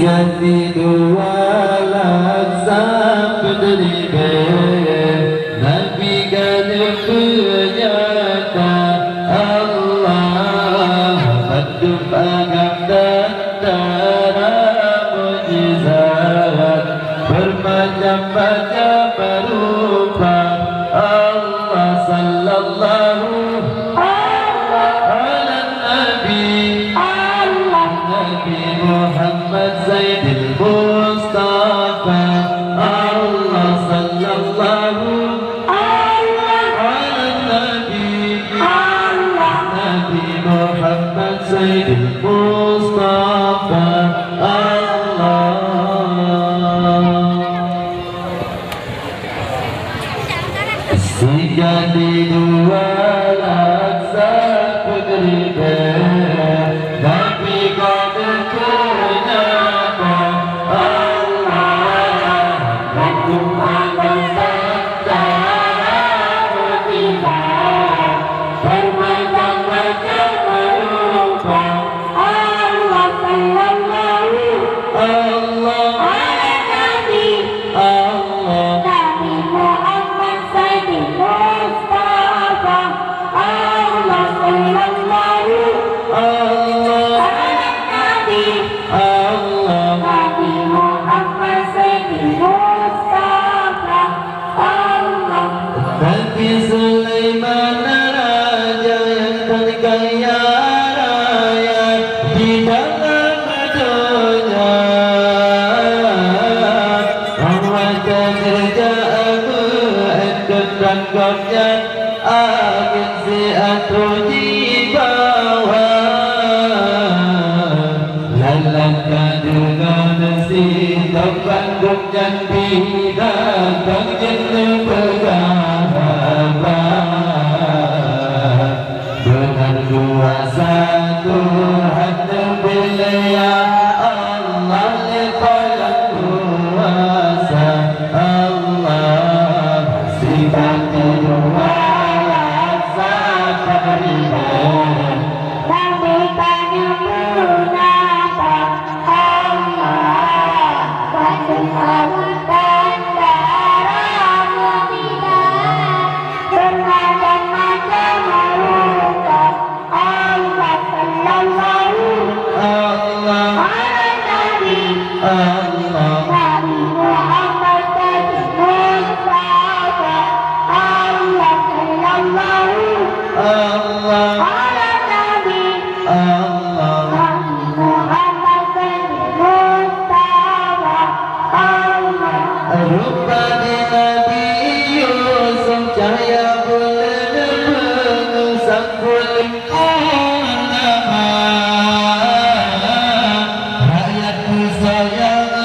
يزيد ولا سبدري نبي قلب nyata Allah hidup agak tentara mujizat bermacam-macam berupa Allah sallallahu ala nabi Nabi Muhammad Sayyidil Mustafa Allah sallallahu ala nabi Nabi Muhammad Sayyidil Mustafa Allah Sejati dua laksa putri Nabi kata ternyata Allah Lakum akan tentara mujizat bermacam-macam berupa Allah sallallahu Allah ala nabi Allah Nabi Muhammad Sayyidil Mustafa Allah sallallahu Allah ala nabi Allah Nabi Muhammad Sayyidil Mustafa Allah Nabi Sulaiman raja yang terkaya raya di dalam dunia Membaca kerjaanmu engkau tangkapnya agensi atau di bawah Lalangkan dengan nasi tempat dan binatang jenuh bergahabat dengan kuasa Tuhan terpilih Allah lepas kuasa Allah sifat dua rasa beriman Nabi tanya punata Allah Bandung awal tentara mujizat bermacam-macam berupa Allah sallallahu Allah ala nabi Allah Nabi Muhammad Sayyidil Mustafa Allah sallallahu Allah ala nabi Allah Nabi Muhammad Sayyidil Mustafa Allah Rupanya Nabi Yusuf cahaya bulan pengusang kulit rakyatku sayang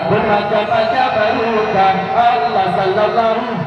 Bermacam-macam barokah Allah sallallahu